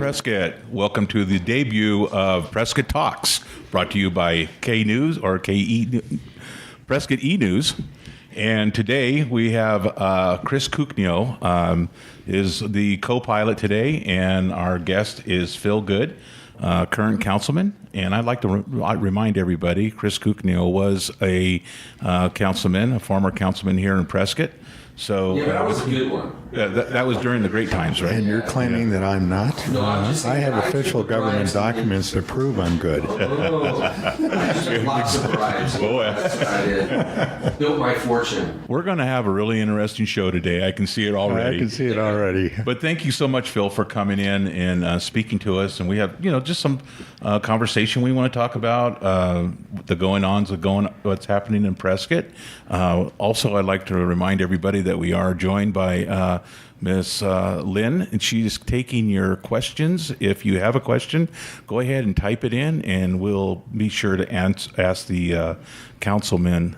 Prescott. Welcome to the debut of Prescott Talks, brought to you by K News or KE Prescott E News. And today we have Chris Kuknyo is the co-pilot today, and our guest is Phil Goode, current councilman. And I'd like to remind everybody, Chris Kuknyo was a councilman, a former councilman here in Prescott. So yeah, that was a good one. That was during the great times, right? And you're claiming that I'm not? No, I'm just I have official government documents to prove I'm good. I just took lots of bribes. Boy. That's what I did. Built my fortune. We're going to have a really interesting show today. I can see it already. I can see it already. But thank you so much, Phil, for coming in and speaking to us. And we have, just some conversation we want to talk about, the going-ons, what's happening in Prescott. Also, I'd like to remind everybody that we are joined by Miss Lynn, and she's taking your questions. If you have a question, go ahead and type it in, and we'll be sure to ask the councilman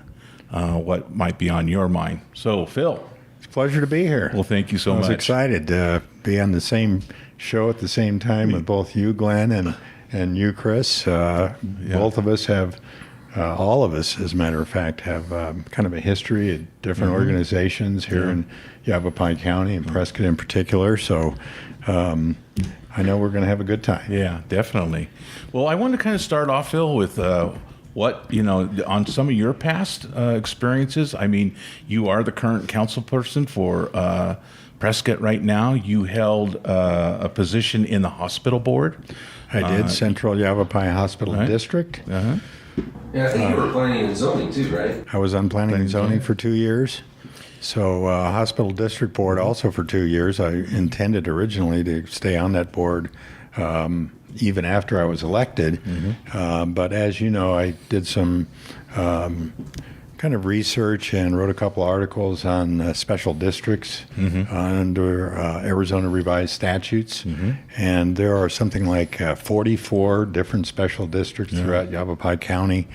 what might be on your mind. So, Phil. It's a pleasure to be here. Well, thank you so much. I was excited to be on the same show at the same time with both you, Glenn, and you, Chris. Both of us have... all of us, as a matter of fact, have kind of a history at different organizations here in Yavapai County and Prescott in particular. So I know we're going to have a good time. Yeah, definitely. Well, I want to kind of start off, Phil, with what, on some of your past experiences. I mean, you are the current council person for Prescott right now. You held a position in the hospital board. I did, Central Yavapai Hospital District. And I think you were planning and zoning too, right? I was on planning and zoning for 2 years. So hospital district board also for 2 years. I intended originally to stay on that board even after I was elected. But as you know, I did some kind of research and wrote a couple articles on special districts under Arizona revised statutes. And there are something like 44 different special districts throughout Yavapai County.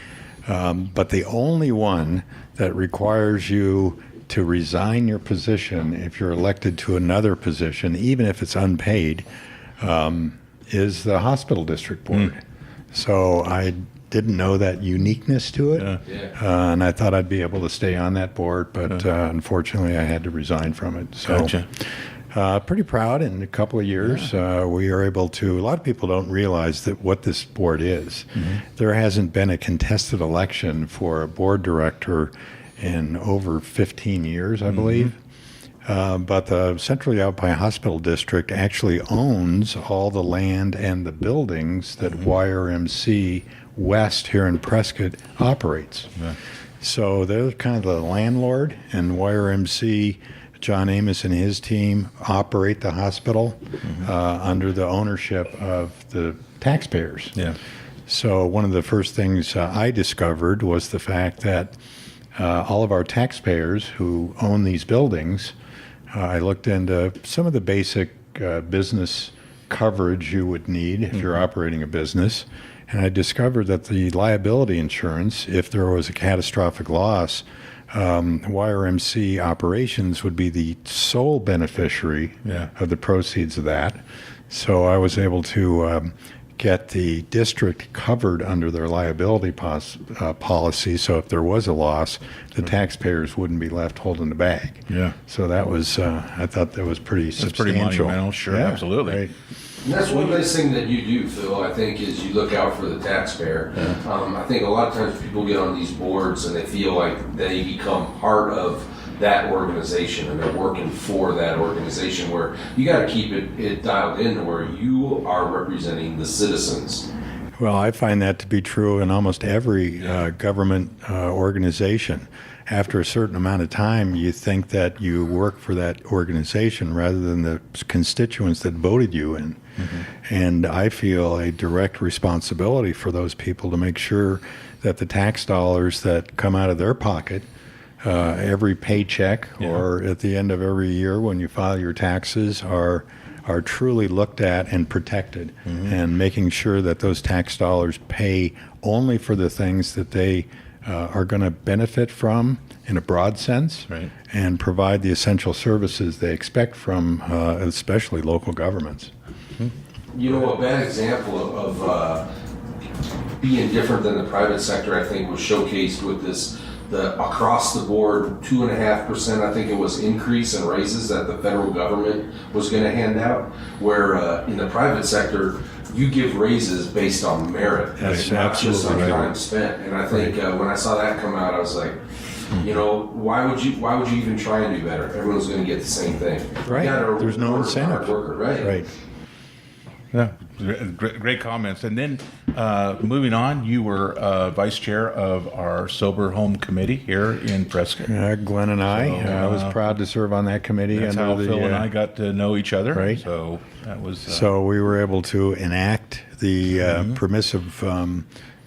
But the only one that requires you to resign your position if you're elected to another position, even if it's unpaid, is the hospital district board. So I didn't know that uniqueness to it, and I thought I'd be able to stay on that board, but unfortunately I had to resign from it. So pretty proud in a couple of years. We are able to, a lot of people don't realize that what this board is. There hasn't been a contested election for a board director in over 15 years, I believe. But the Central Yavapai Hospital District actually owns all the land and the buildings that YRMC West here in Prescott operates. So they're kind of the landlord, and YRMC, John Amos and his team operate the hospital under the ownership of the taxpayers. So one of the first things I discovered was the fact that all of our taxpayers who own these buildings, I looked into some of the basic business coverage you would need if you're operating a business. And I discovered that the liability insurance, if there was a catastrophic loss, YRMC operations would be the sole beneficiary of the proceeds of that. So I was able to get the district covered under their liability policy. So if there was a loss, the taxpayers wouldn't be left holding the bag. So that was, I thought that was pretty substantial. That's pretty monumental, sure, absolutely. Right. And that's one nice thing that you do, Phil, I think, is you look out for the taxpayer. I think a lot of times people get on these boards and they feel like they become part of that organization and they're working for that organization, where you got to keep it dialed in to where you are representing the citizens. Well, I find that to be true in almost every government organization. After a certain amount of time, you think that you work for that organization rather than the constituents that voted you in. And I feel a direct responsibility for those people to make sure that the tax dollars that come out of their pocket every paycheck or at the end of every year when you file your taxes are truly looked at and protected, and making sure that those tax dollars pay only for the things that they are going to benefit from in a broad sense, and provide the essential services they expect from especially local governments. You know, a bad example of being different than the private sector, I think, was showcased with the across the board 2.5%, I think it was, increase in raises that the federal government was going to hand out, where in the private sector, you give raises based on merit, That's not just on absolutely right. time spent. And I think when I saw that come out, I was like, you know, why would you even try and do better? Everyone's going to get the same thing. Right. You gotta There's no reward the hard incentive. worker, right? Right. Yeah, great comments. And then moving on, you were vice chair of our Sober Home Committee here in Prescott. Glenn and I was proud to serve on that committee. That's under how the, Phil and I got to know each other. Right. So that was. So we were able to enact the permissive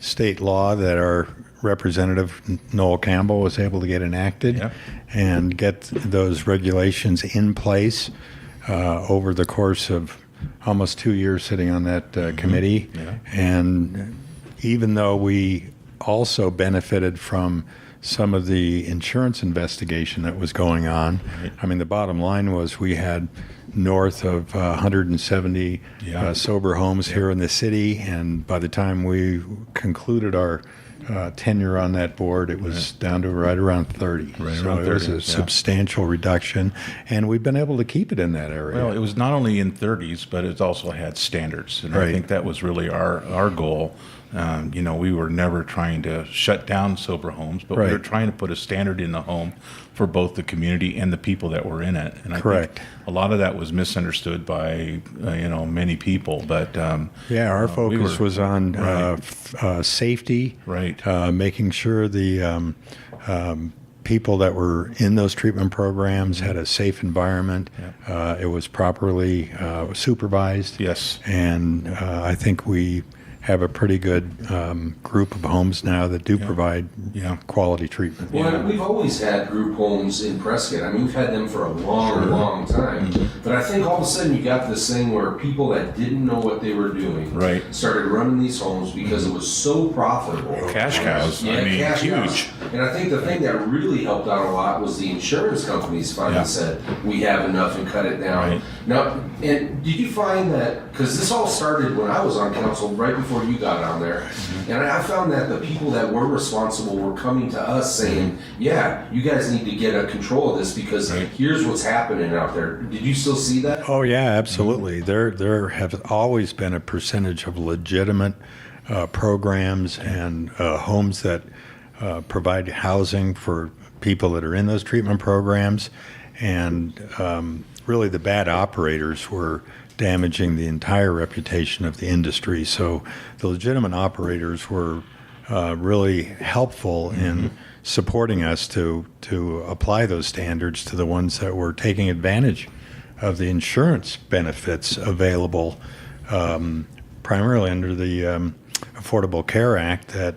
state law that our representative Noel Campbell was able to get enacted, Yeah. and get those regulations in place over the course of almost 2 years sitting on that committee. Yeah. And even though we also benefited from some of the insurance investigation that was going on, I mean, the bottom line was we had north of 170 Yeah. sober homes here in the city, and by the time we concluded our tenure on that board, it was down to right around 30. Right so around it was 30, a yeah. substantial reduction, and we've been able to keep it in that area. Well, it was not only in 30s, but it also had standards, and I Right. think that was really our goal. You know, we were never trying to shut down sober homes, but we were Right. trying to put a standard in the home for both the community and the people that were in it. And I Correct. think a lot of that was misunderstood by many people. But Yeah, our focus was on right. safety, Right. Making sure the people that were in those treatment programs had a safe environment. It was properly supervised. Yes. And I think we have a pretty good group of homes now that do provide Yeah. quality treatment. Well, and we've always had group homes in Prescott. I mean, we've had them for a long, long time. But I think all of a sudden you got this thing where people that didn't know what they were doing Right. started running these homes because it was so profitable. Cash cows. Yeah, I mean, cash huge. cows. And I think the thing that really helped out a lot was the insurance companies finally Yeah. said, we have enough and cut it down. Right. Now, and did you find that, because this all started when I was on council, right before you got on there, and I found that the people that were responsible were coming to us saying, yeah, you guys need to get a control of this because Right. here's what's happening out there. Did you still see that? Oh yeah, absolutely. There have always been a percentage of legitimate programs and homes that provide housing for people that are in those treatment programs, and really the bad operators were damaging the entire reputation of the industry. So the legitimate operators were really helpful in supporting us to apply those standards to the ones that were taking advantage of the insurance benefits available, primarily under the Affordable Care Act that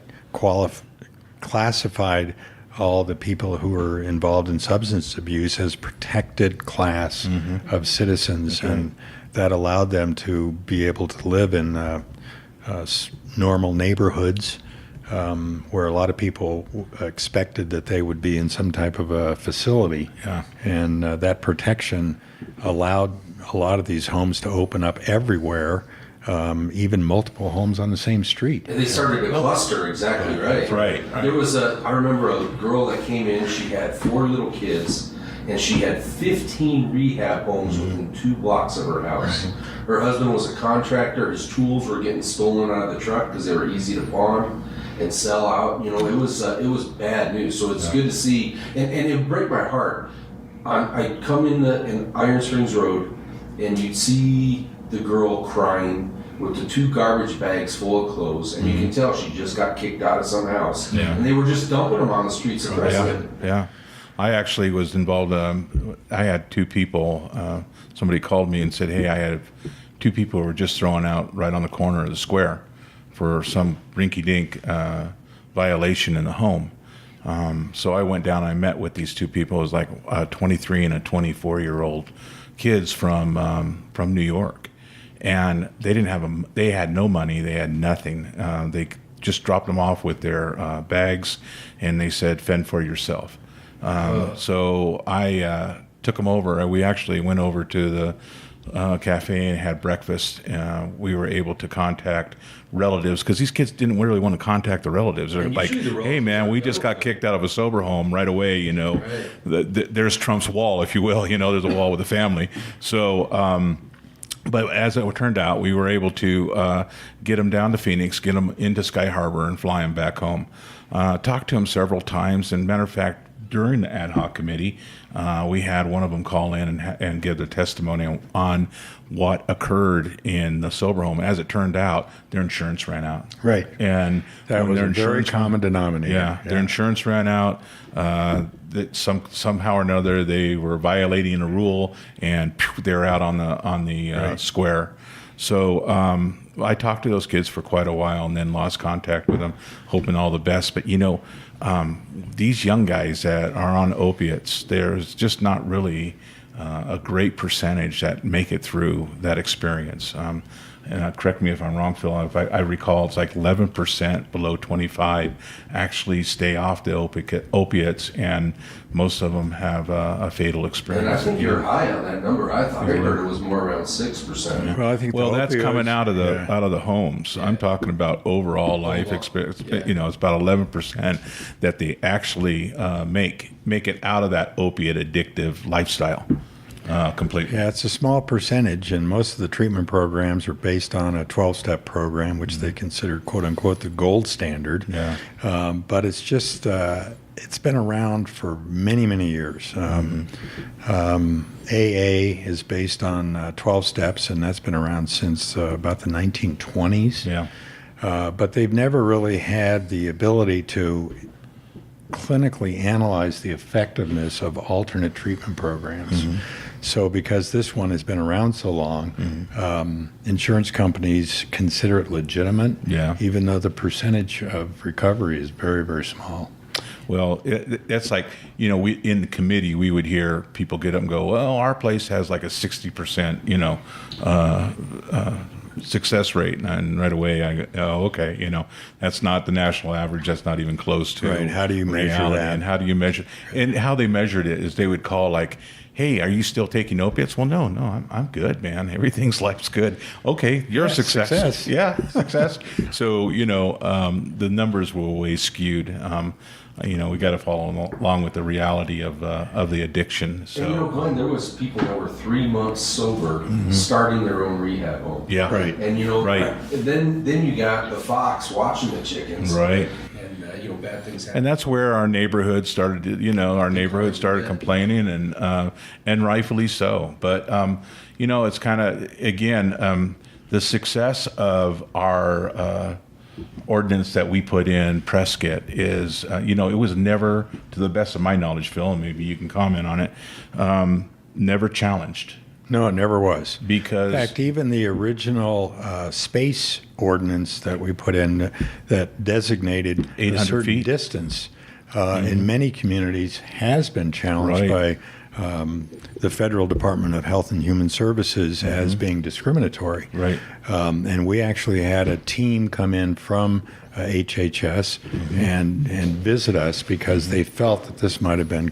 classified all the people who were involved in substance abuse as protected class of citizens, and that allowed them to be able to live in normal neighborhoods where a lot of people expected that they would be in some type of a facility. Yeah. And that protection allowed a lot of these homes to open up everywhere, even multiple homes on the same street. And they started to cluster, exactly right. Right. There was I remember a girl that came in, she had 4 little kids, and she had 15 rehab homes within 2 blocks of her house. Right. Her husband was a contractor, his tools were getting stolen out of the truck because they were easy to pawn and sell out. You know, it was bad news. So it's good to see, and it would break my heart. I'd come in Iron Springs Road, and you'd see the girl crying with the 2 garbage bags full of clothes, and you can tell she just got kicked out of some house. Yeah. And they were just dumping them on the streets of Prescott. Yeah. I actually was involved. I had 2 people. Somebody called me and said, hey, I had 2 people who were just thrown out right on the corner of the square for some rinky-dink violation in the home. So I went down and I met with these 2 people. It was like a 23 and a 24-year-old kids from New York. And they didn't have they had no money. They had nothing. They just dropped them off with their bags, and they said, fend for yourself. So I took them over. We actually went over to cafe and had breakfast. We were able to contact relatives because these kids didn't really want to contact the relatives. They're And like, usually the relatives "Hey, man, we are just got okay. kicked out of a sober home right away." You know, there's Trump's wall, if you will. You know, there's a wall with the family. So. But as it turned out, we were able to get them down to Phoenix, get them into Sky Harbor, and fly them back home. Talked to them several times, and matter of fact, during the ad hoc committee, we had one of them call in and give their testimony on what occurred in the sober home. As it turned out, their insurance ran out. Right. And That when was their a very insurance- common denominator. Yeah, their insurance ran out. That somehow or another they were violating a rule, and they're out on the square. So I talked to those kids for quite a while, and then lost contact with them, hoping all the best. But these young guys that are on opiates, there's just not really a great percentage that make it through that experience. And correct me if I'm wrong, Phil, if I recall, it's like 11% below 25 actually stay off the opiates, and most of them have a fatal experience. And I think you're high on that number. I heard it was more around 6%. Well, I think Well, the that's opioids- coming out of yeah. the homes. I'm talking about overall life experience. Yeah. It's about 11% that they actually make it out of that opiate addictive lifestyle completely. Yeah, it's a small percentage, and most of the treatment programs are based on a 12-step program, which they consider, quote unquote, the gold standard. Yeah. But it's just, it's been around for many, many years. AA is based on 12 steps, and that's been around since about the 1920s. Yeah. But they've never really had the ability to clinically analyze the effectiveness of alternate treatment programs. So because this one has been around so long, insurance companies consider it legitimate, Yeah. even though the percentage of recovery is very, very small. Well, that's like, we in the committee, we would hear people get up and go, well, our place has like a 60%, success rate. And right away I go, oh, okay, that's not the national average. That's not even close to Right. How do you measure reality. that? And how do you measure? And how they measured it is they would call like, hey, are you still taking opiates? Well, no, I'm good, man. Life's good. Okay, you're a success. success. Yeah, success. So, the numbers were always skewed. We got to follow along with the reality of the addiction. So, And Glenn, there was people that were 3 months sober starting their own rehab home. yeah, Right. And Right. then you got the fox watching the chickens. right. And bad things happen. And that's where our neighborhood started. Started complaining, and rightfully so. But it's kind of again the success of our ordinance that we put in Prescott is, it was never, to the best of my knowledge, Phil, and maybe you can comment on it, never challenged. No, it never was. Because In fact, even the original space ordinance that we put in that designated 800 a certain feet. distance in many communities has been challenged Right. by the Federal Department of Health and Human Services as being discriminatory. Right. And we actually had a team come in from HHS and visit us because they felt that this might have been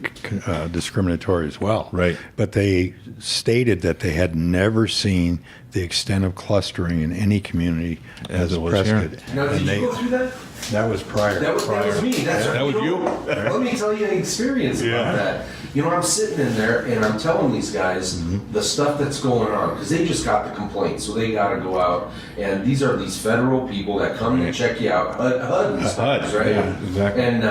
discriminatory as well. Right. But they stated that they had never seen the extent of clustering in any community As as it was Prescott. here. Now, did And you go through that? that was prior. That was me. That's That was you? Let me tell you an experience about that. I'm sitting in there and I'm telling these guys the stuff that's going on because they just got the complaint, so they got to go out. And these are these federal people that come in and check you out, HUD and stuff, HUD, right? yeah, exactly. And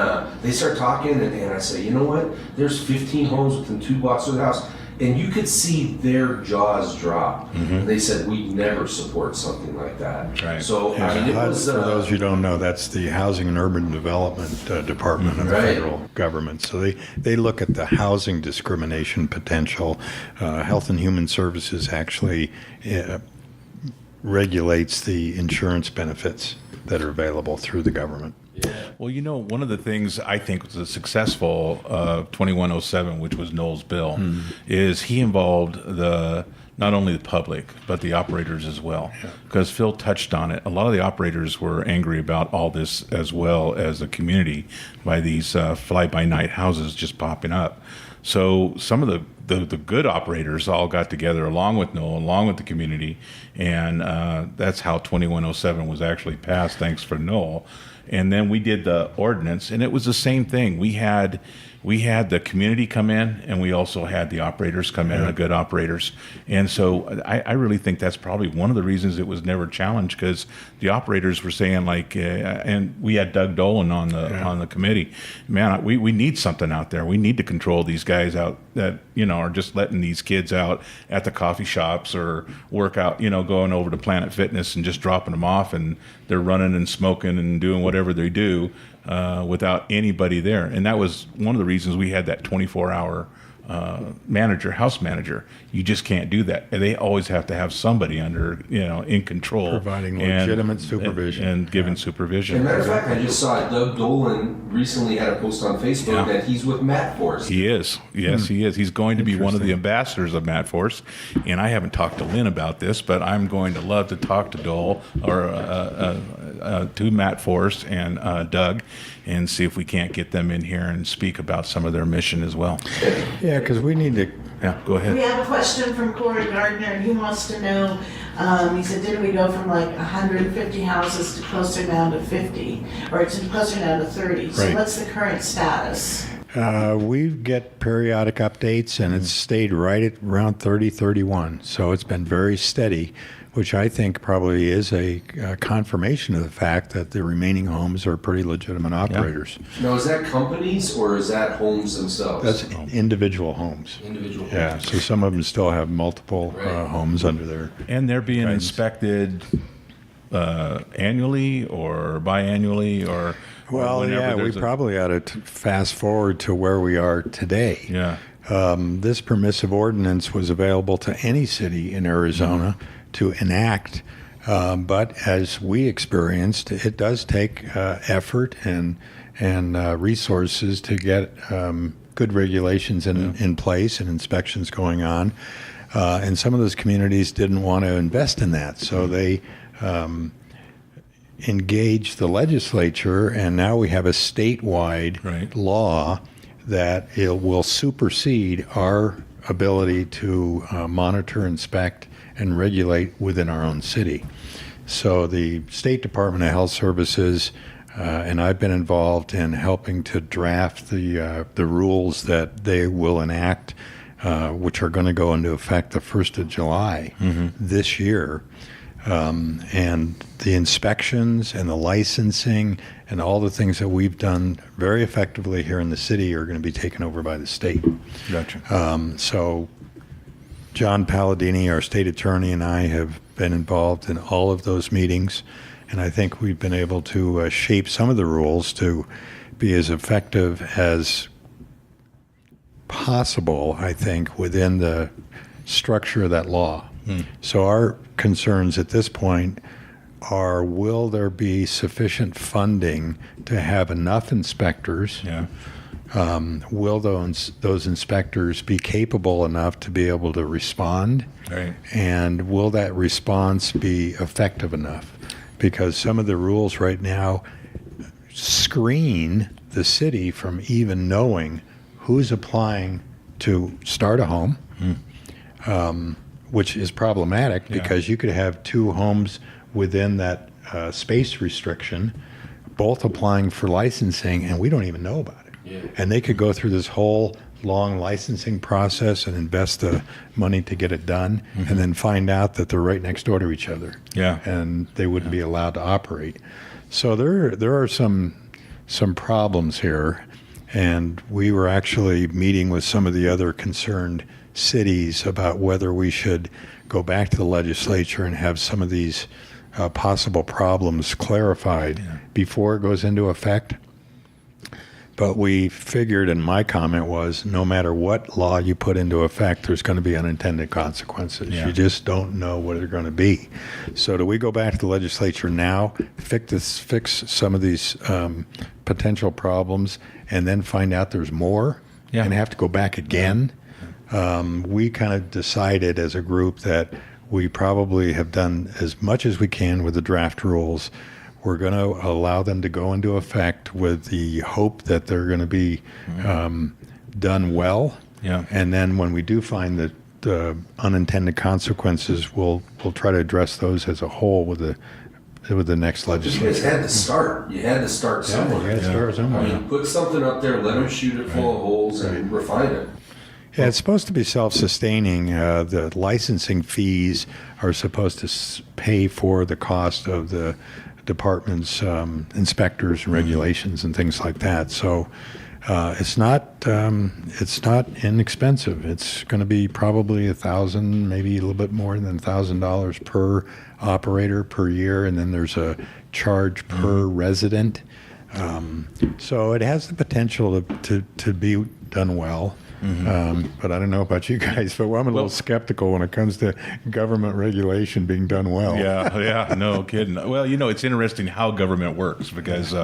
they start talking, and I say, you know what? There's 15 homes within 2 blocks of the house. And you could see their jaws drop. And they said, we never support something like that. Right. So, Yeah, I mean, it HUD, was... for those who don't know, that's the Housing and Urban Development Department of the Right. federal government. So they look at the housing discrimination potential. Health and Human Services actually regulates the insurance benefits that are available through the government. Well, one of the things I think was a successful 2107, which was Noel's bill, is he involved not only the public, but the operators as well. Because Phil touched on it. A lot of the operators were angry about all this as well as the community by these fly-by-night houses just popping up. So some of the good operators all got together along with Noel, along with the community, and that's how 2107 was actually passed, thanks for Noel. And then we did the ordinance, and it was the same thing. We had the community come in, and we also had the operators come in, the good operators. And so I really think that's probably one of the reasons it was never challenged, because the operators were saying, like, and we had Doug Dolan on the committee. Man, we need something out there. We need to control these guys out that are just letting these kids out at the coffee shops or work out, going over to Planet Fitness and just dropping them off, and they're running and smoking and doing whatever they do without anybody there. And that was one of the reasons we had that 24-hour house manager. You just can't do that. And they always have to have somebody under, in control. Providing legitimate supervision. And giving supervision. As a matter of fact, I just saw Doug Dolan recently had a post on Facebook that he's with Matt Force. He is. Yes, he is. He's going to be one of the ambassadors of Matt Force. And I haven't talked to Lynn about this, but I'm going to love to talk to Dole or to Matt Force and Doug and see if we can't get them in here and speak about some of their mission as well. Yeah, because we need to. Yeah, go ahead. We have a question from Corey Gardner, and he wants to know, he said, did we go from like 150 houses to closer down to 50, or to closer down to 30? So Right. what's the current status? We get periodic updates, and it's stayed right at around 30, 31. So it's been very steady, which I think probably is a confirmation of the fact that the remaining homes are pretty legitimate operators. Now, is that companies or is that homes themselves? That's individual homes. Individual Yeah, homes. so some of them still have multiple Right. homes under their. And they're being Guidance. inspected annually or biannually or Well, whenever yeah, we there's a- probably ought to fast forward to where we are today. Yeah. This permissive ordinance was available to any city in Arizona to enact, but as we experienced, it does take effort and resources to get good regulations in place and inspections going on. And some of those communities didn't want to invest in that, so they engaged the legislature, and now we have a statewide Right. law that it will supersede our ability to monitor, inspect, and regulate within our own city. So the State Department of Health Services and I've been involved in helping to draft the rules that they will enact, which are going to go into effect the 1st of July this year. And the inspections and the licensing and all the things that we've done very effectively here in the city are going to be taken over by the state. Gotcha. So John Palladini, our state attorney, and I have been involved in all of those meetings, and I think we've been able to shape some of the rules to be as effective as possible, I think, within the structure of that law. So our concerns at this point are, will there be sufficient funding to have enough inspectors? Yeah. Will those inspectors be capable enough to be able to respond? Right. And will that response be effective enough? Because some of the rules right now screen the city from even knowing who's applying to start a home, which is problematic because you could have two homes within that space restriction, both applying for licensing, and we don't even know about it. Yeah. And they could go through this whole long licensing process and invest the money to get it done, and then find out that they're right next door to each other. Yeah. And they wouldn't be allowed to operate. So there are some problems here, and we were actually meeting with some of the other concerned cities about whether we should go back to the legislature and have some of these possible problems clarified before it goes into effect. But we figured, and my comment was, no matter what law you put into effect, there's going to be unintended consequences. Yeah. You just don't know what they're going to be. So do we go back to the legislature now, fix some of these potential problems, and then find out there's more and have to go back again? We kind of decided as a group that we probably have done as much as we can with the draft rules. We're going to allow them to go into effect with the hope that they're going to be done well Yeah. And then when we do find the unintended consequences, we'll try to address those as a whole with the next You guys legislation. had to start. You had to start somewhere. you had to start somewhere. I mean, put something up there, let them shoot it full of holes, and refine it. Yeah, it's supposed to be self-sustaining. The licensing fees are supposed to pay for the cost of the department's inspectors and regulations and things like that. So it's not inexpensive. It's going to be probably $1,000, maybe a little bit more than $1,000 per operator per year, and then there's a charge per resident. So it has the potential to be done well. But I don't know about you guys, but I'm a little skeptical when it comes to government regulation being done well. Yeah, no kidding. Well, it's interesting how government works because,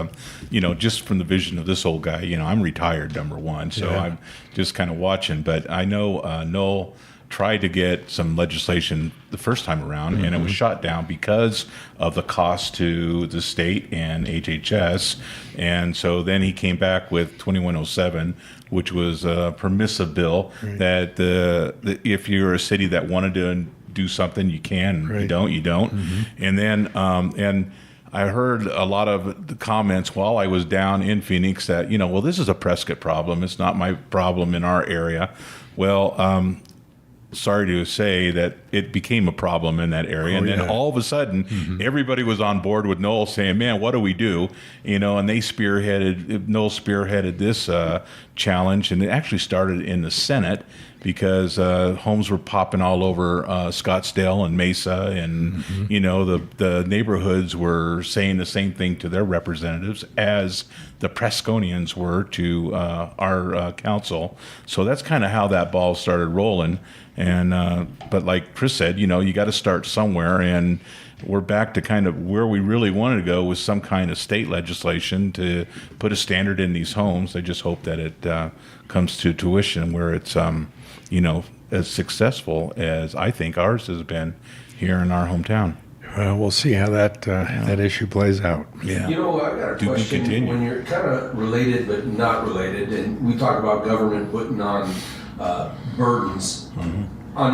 just from the vision of this old guy, I'm retired, number one, so I'm just kind of watching. But I know Noel tried to get some legislation the first time around, and it was shot down because of the cost to the state and HHS. And so then he came back with 2107, which was a permissive bill that if you're a city that wanted to do something, you can. You don't. And then and I heard a lot of the comments while I was down in Phoenix that well, this is a Prescott problem. It's not my problem in our area. Well, sorry to say that it became a problem in that area. And then all of a sudden, everybody was on board with Noel saying, man, what do we do? And Noel spearheaded this challenge. And it actually started in the Senate because homes were popping all over Scottsdale and Mesa. And, the neighborhoods were saying the same thing to their representatives as the Presconians were to our council. So that's kind of how that ball started rolling. And but like Chris said, you got to start somewhere, and we're back to kind of where we really wanted to go with some kind of state legislation to put a standard in these homes. I just hope that it comes to tuition where it's as successful as I think ours has been here in our hometown. We'll see how that issue plays out. Yeah. I got a Do question. continue. When you're kind of related but not related, and we talk about government putting on burdens on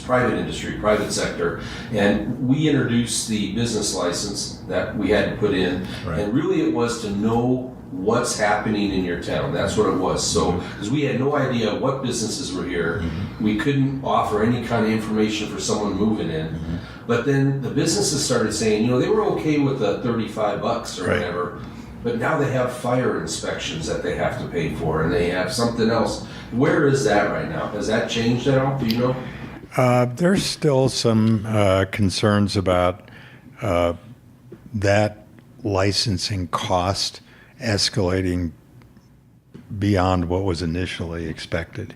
private industry, private sector, and we introduced the business license that we had to put in, and really it was to know what's happening in your town. That's what it was. So, because we had no idea what businesses were here, we couldn't offer any kind of information for someone moving in. But then the businesses started saying, they were okay with the $35 or whatever, but now they have fire inspections that they have to pay for, and they have something else. Where is that right now? Has that changed at all? Do you know? There's still some concerns about that licensing cost escalating beyond what was initially expected.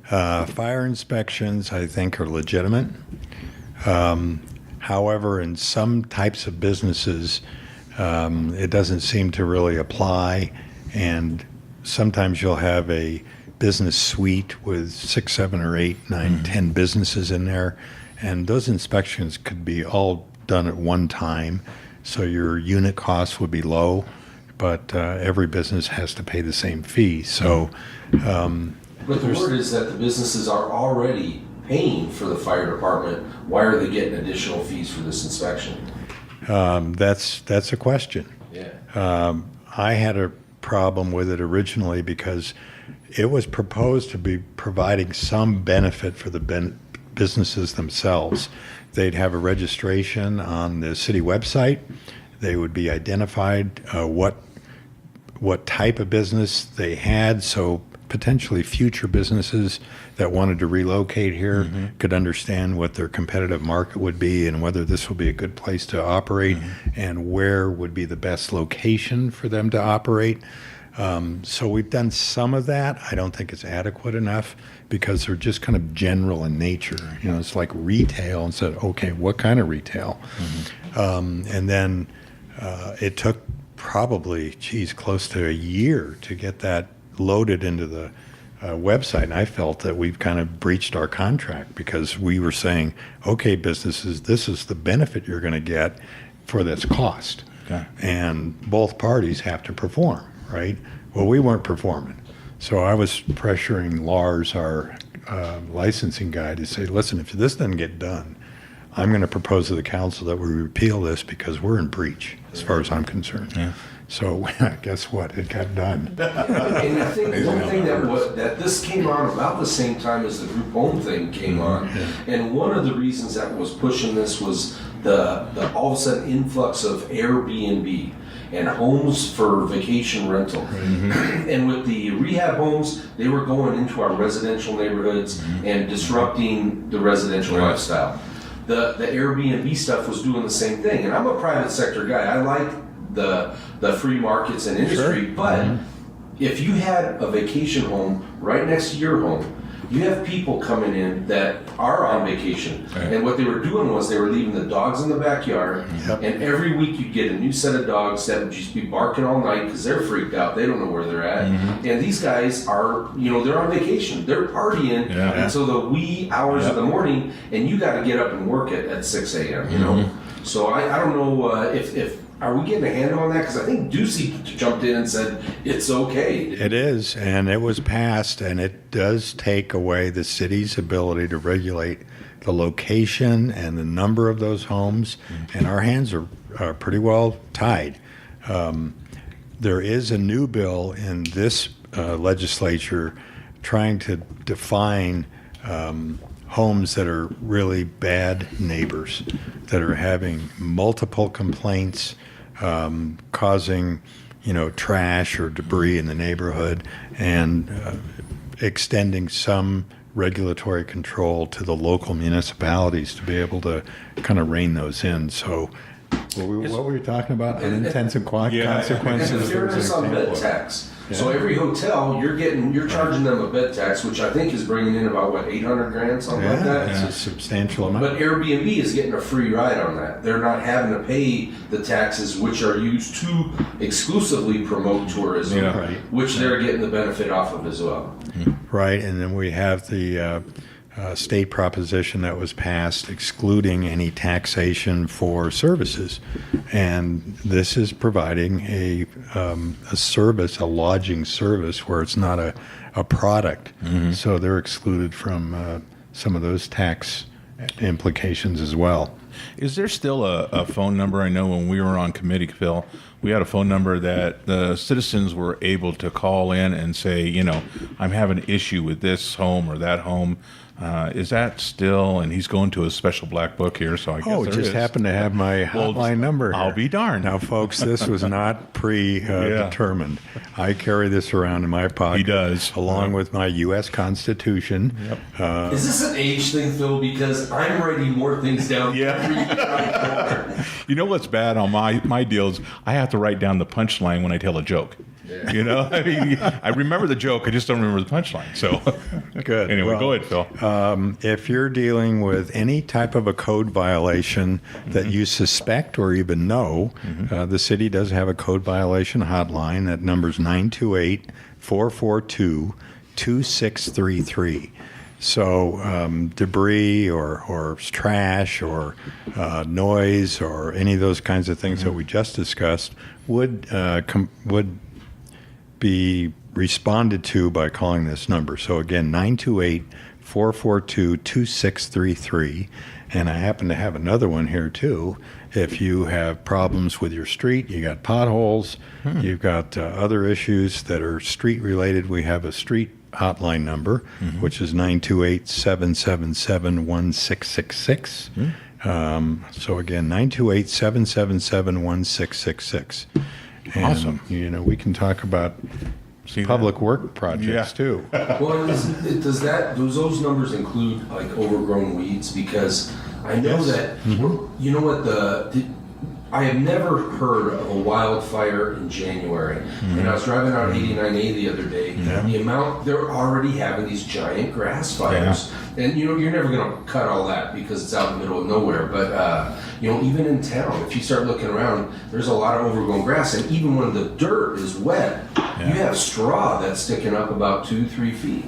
Fire inspections, I think, are legitimate. However, in some types of businesses, it doesn't seem to really apply, and sometimes you'll have a business suite with 6, 7, or 8, 9, 10 businesses in there, and those inspections could be all done at one time, so your unit costs would be low, but every business has to pay the same fee. So, But the word is that the businesses are already paying for the fire department. Why are they getting additional fees for this inspection? that's a question. Yeah. I had a problem with it originally because it was proposed to be providing some benefit for the businesses themselves. They'd have a registration on the city website. They would be identified what type of business they had, so potentially future businesses that wanted to relocate here could understand what their competitive market would be and whether this would be a good place to operate and where would be the best location for them to operate. So we've done some of that. I don't think it's adequate enough because they're just kind of general in nature. It's like retail and said, okay, what kind of retail? And then it took probably, close to a year to get that loaded into the website. And I felt that we've kind of breached our contract because we were saying, okay, businesses, this is the benefit you're going to get for this cost. Okay. And both parties have to perform, right? Well, we weren't performing. So I was pressuring Lars, our licensing guy, to say, listen, if this doesn't get done, I'm going to propose to the council that we repeal this because we're in breach as far as I'm concerned. Yeah. So guess what? It got done. And I think one thing that this came on about the same time as the group home thing came on, and one of the reasons that was pushing this was the all of a sudden influx of Airbnb and homes for vacation rental. And with the rehab homes, they were going into our residential neighborhoods and disrupting the residential lifestyle. The Airbnb stuff was doing the same thing. And I'm a private sector guy. I like the free markets and industry, but if you had a vacation home right next to your home, you have people coming in that are on vacation. And what they were doing was they were leaving the dogs in the backyard, and every week you'd get a new set of dogs that would just be barking all night because they're freaked out. They don't know where they're at. And these guys are, they're on vacation. They're partying until the wee hours of the morning, and you got to get up and work at 6 a.m., So I don't know if are we getting a handle on that? Because I think Ducey jumped in and said it's okay. It is, and it was passed, and it does take away the city's ability to regulate the location and the number of those homes, and our hands are pretty well tied. There is a new bill in this legislature trying to define homes that are really bad neighbors, that are having multiple complaints, causing, trash or debris in the neighborhood, and extending some regulatory control to the local municipalities to be able to kind of rein those in. So what were you talking about? Unintended consequences? And the fairness on bed tax. So every hotel, you're charging them a bed tax, which I think is bringing in about $800,000, something like that. It's a substantial amount. But Airbnb is getting a free ride on that. They're not having to pay the taxes, which are used to exclusively promote tourism, which they're getting the benefit off of as well. Right, and then we have the state proposition that was passed excluding any taxation for services, and this is providing a service, a lodging service, where it's not a product. So they're excluded from some of those tax implications as well. Is there still a phone number? I know when we were on committee, Phil, we had a phone number that the citizens were able to call in and say, I'm having an issue with this home or that home. Is that still? And he's going to a special black book here, so I guess there just is. happened to have my hotline number here. I'll be darned. Now, folks, this was not determined. I carry this around in my pocket. He does. Along with my U.S. Constitution. Is this an age thing, Phil? Because I'm writing more things down. You know what's bad on my deals? I have to write down the punchline when I tell a joke. I remember the joke, I just don't remember the punchline. So, good. Anyway, go ahead, Phil. If you're dealing with any type of a code violation that you suspect or even know, the city does have a code violation hotline. That number's 928-442-2633. So debris or trash or noise or any of those kinds of things that we just discussed would be responded to by calling this number. So again, 928-442-2633. And I happen to have another one here too. If you have problems with your street, you got potholes, you've got other issues that are street related, we have a street hotline number, which is 928-777-1666. So again, 928-777-1666. And, awesome. We can talk about public work projects too. Well, does those numbers include like overgrown weeds? Because I know that I have never heard of a wildfire in January. And I was driving out 89A the other day. The amount they're already having these giant grass fires, and you're never going to cut all that because it's out in the middle of nowhere. But even in town, if you start looking around, there's a lot of overgrown grass, and even when the dirt is wet, you have straw that's sticking up about 2-3 feet.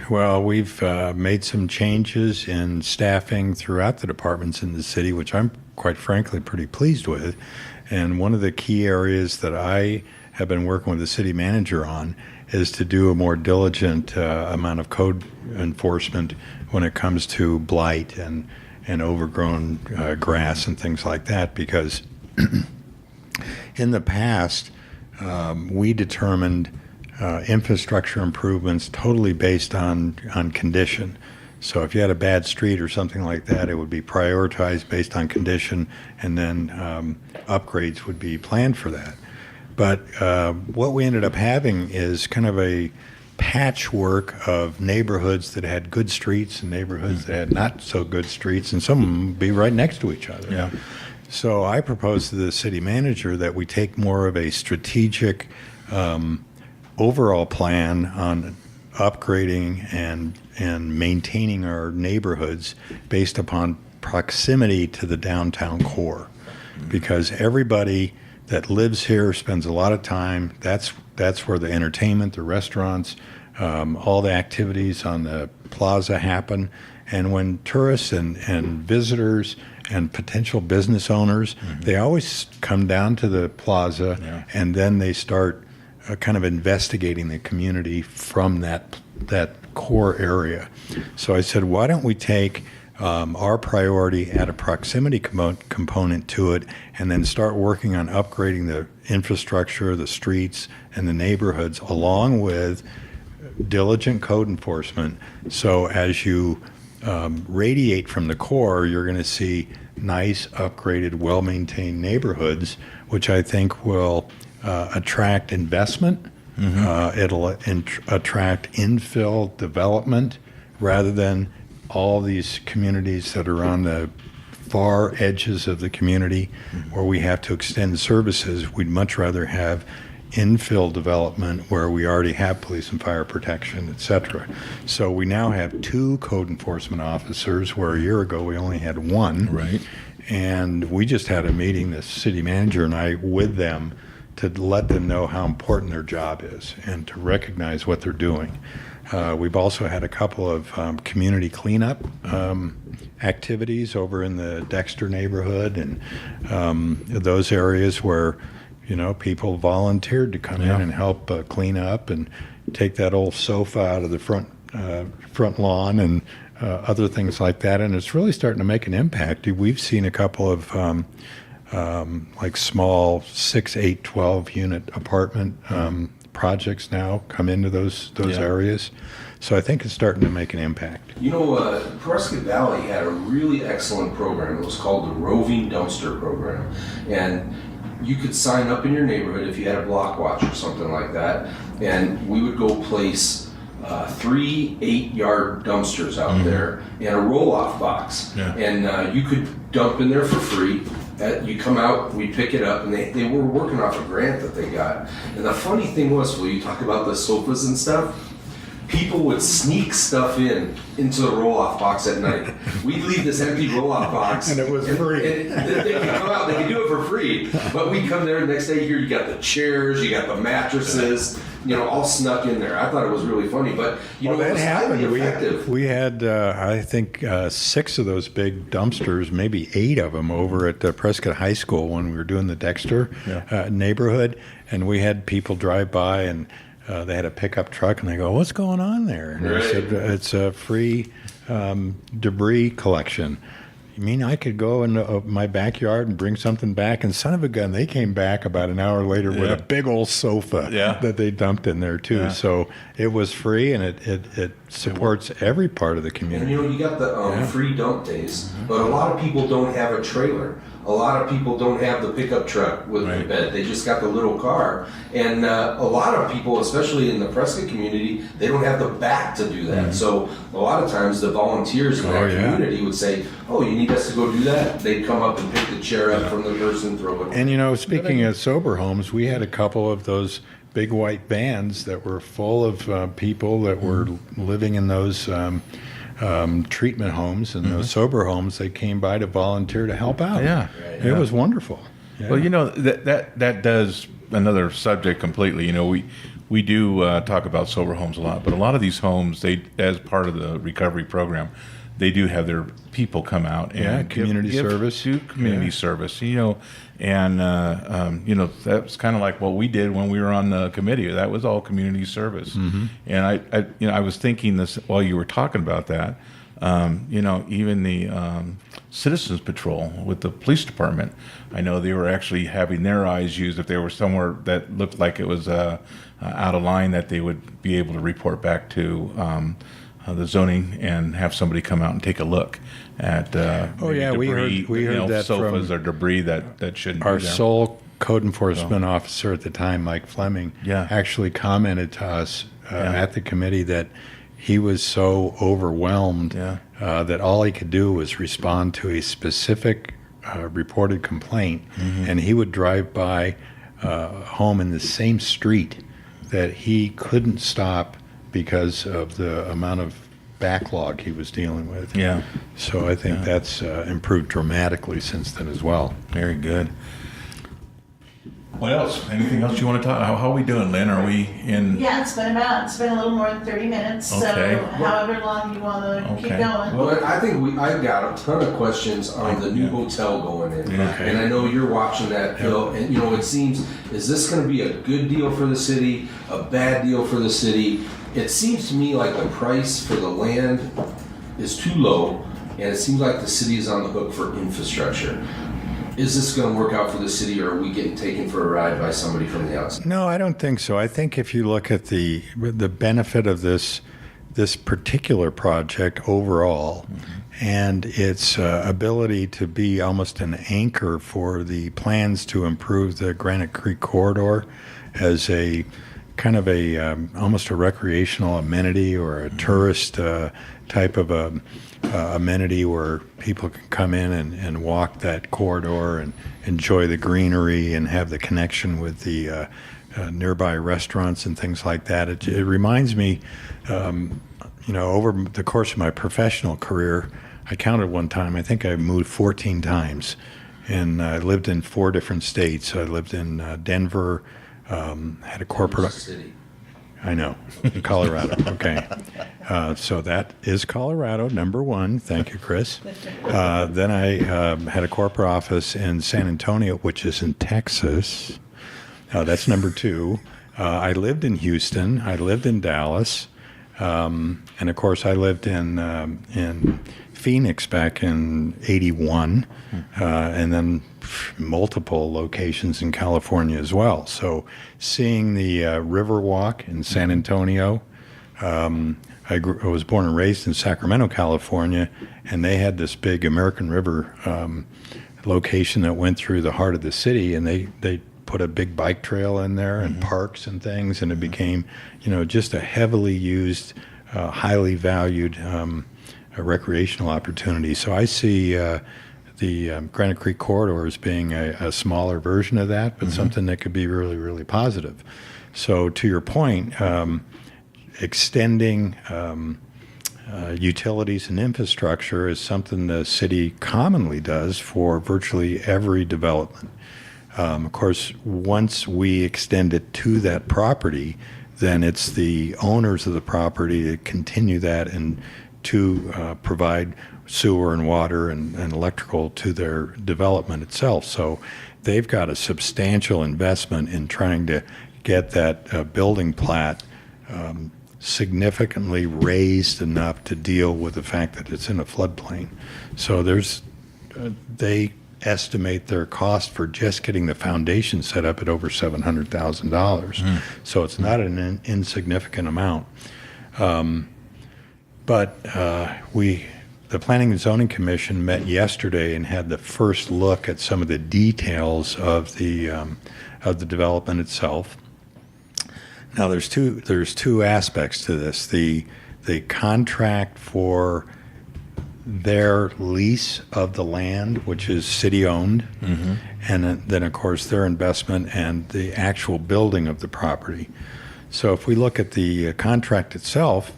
Well, we've made some changes in staffing throughout the departments in the city, which I'm quite frankly pretty pleased with. And one of the key areas that I have been working with the city manager on is to do a more diligent amount of code enforcement when it comes to blight and overgrown grass and things like that, because in the past, we determined infrastructure improvements totally based on condition. So if you had a bad street or something like that, it would be prioritized based on condition, and then upgrades would be planned for that. But what we ended up having is kind of a patchwork of neighborhoods that had good streets and neighborhoods that had not so good streets, and some of them would be right next to each other. Yeah. So I proposed to the city manager that we take more of a strategic overall plan on upgrading and maintaining our neighborhoods based upon proximity to the downtown core, because everybody that lives here spends a lot of time. That's where the entertainment, the restaurants, all the activities on the plaza happen. And when tourists and visitors and potential business owners, they always come down to the plaza, and then they start kind of investigating the community from that core area. So I said, why don't we take our priority, add a proximity component to it, and then start working on upgrading the infrastructure, the streets, and the neighborhoods, along with diligent code enforcement. So as you radiate from the core, you're going to see nice, upgraded, well-maintained neighborhoods, which I think will attract investment. It'll attract infill development rather than all these communities that are on the far edges of the community where we have to extend services. We'd much rather have infill development where we already have police and fire protection, et cetera. So we now have 2 code enforcement officers, where a year ago we only had 1. Right. And we just had a meeting, the city manager and I, with them to let them know how important their job is and to recognize what they're doing. We've also had a couple of community cleanup activities over in the Dexter neighborhood and those areas where, people volunteered to come in and help clean up and take that old sofa out of the front lawn and other things like that. And it's really starting to make an impact. We've seen a couple of like small 6, 8, 12 unit apartment projects now come into those areas. So I think it's starting to make an impact. Prescott Valley had a really excellent program. It was called the Roving Dumpster Program. And you could sign up in your neighborhood if you had a block watch or something like that. And we would go place 3 8-yard dumpsters out there and a roll-off box. Yeah. And you could dump in there for free. You come out, we pick it up, and they were working off a grant that they got. And the funny thing was, when you talk about the sofas and stuff, people would sneak stuff into the roll-off box at night. We'd leave this empty roll-off box. And it was free. And they could come out, they could do it for free. But we'd come there the next day, here you got the chairs, you got the mattresses, all snuck in there. I thought it was really funny, but it that was happened. highly effective. We had, I think, 6 of those big dumpsters, maybe 8 of them, over at Prescott High School when we were doing the Dexter neighborhood, and we had people drive by and they had a pickup truck, and they go, "What's going on there?" And I said, "It's a free debris collection." You mean I could go in my backyard and bring something back? And son of a gun, they came back about an hour later with a big old sofa that they dumped in there too. Yeah. So it was free, and it supports every part of the community. And you got the free dump days, but a lot of people don't have a trailer. A lot of people don't have the pickup truck with the bed. They just got the little car. And a lot of people, especially in the Prescott community, they don't have the back to do that. So a lot of times the volunteers in that community would say, "Oh, you need us to go do that?" They'd come up and pick the chair up from the person, throw it. And speaking of sober homes, we had a couple of those big white vans that were full of people that were living in those treatment homes and those sober homes. They came by to volunteer to help out. It was wonderful. Well, that does another subject completely. we do talk about sober homes a lot, but a lot of these homes, they, as part of the recovery program, they do have their people come out and community service. do community service, and that's kind of like what we did when we were on the committee. That was all community service. And I was thinking this while you were talking about that. Even the Citizens Patrol with the police department, I know they were actually having their eyes used if they were somewhere that looked like it was out of line, that they would be able to report back to the zoning and have somebody come out and take a look at debris, we heard that sofas from or debris that shouldn't our be there. sole code enforcement officer at the time, Mike Fleming, actually commented to us at the committee that he was so overwhelmed that all he could do was respond to a specific reported complaint, and he would drive by a home in the same street that he couldn't stop because of the amount of backlog he was dealing with. Yeah. So I think that's improved dramatically since then as well. Very good. What else? Anything else you want to talk? How are we doing, Lynn? Are we in? Yeah, it's been a little more than 30 minutes, Okay. so however long you want to keep Okay. going. Well, I think I've got a ton of questions on the new hotel going in. Okay. And I know you're watching that, Phil, and it seems, is this going to be a good deal for the city, a bad deal for the city? It seems to me like the price for the land is too low, and it seems like the city is on the hook for infrastructure. Is this going to work out for the city, or are we getting taken for a ride by somebody from the outside? No, I don't think so. I think if you look at the benefit of this particular project overall, and its ability to be almost an anchor for the plans to improve the Granite Creek corridor as a kind of almost a recreational amenity or a tourist type of amenity where people can come in and walk that corridor and enjoy the greenery and have the connection with the nearby restaurants and things like that. It reminds me, over the course of my professional career, I counted one time, I think I moved 14 times, and I lived in 4 different states. I lived in Denver, had a corporate... City. I know, Colorado. Okay. So that is Colorado, number 1. Thank you, Chris. Then I had a corporate office in San Antonio, which is in Texas. That's number 2. I lived in Houston. I lived in Dallas. And, of course, I lived in Phoenix back in '81, and then multiple locations in California as well. So seeing the Riverwalk in San Antonio, I was born and raised in Sacramento, California, and they had this big American River location that went through the heart of the city, and they put a big bike trail in there and parks and things, and it became, just a heavily used, highly valued a recreational opportunity. So I see the Granite Creek corridor as being a smaller version of that, but something that could be really, really positive. So to your point, extending utilities and infrastructure is something the city commonly does for virtually every development. Of course, once we extend it to that property, then it's the owners of the property to continue that and to provide sewer and water and electrical to their development itself. So they've got a substantial investment in trying to get that building plat significantly raised enough to deal with the fact that it's in a floodplain. So they estimate their cost for just getting the foundation set up at over $700,000. So it's not an insignificant amount. But the Planning and Zoning Commission met yesterday and had the first look at some of the details of the development itself. Now, there's two aspects to this: the contract for their lease of the land, which is city-owned, and then, of course, their investment and the actual building of the property. So if we look at the contract itself,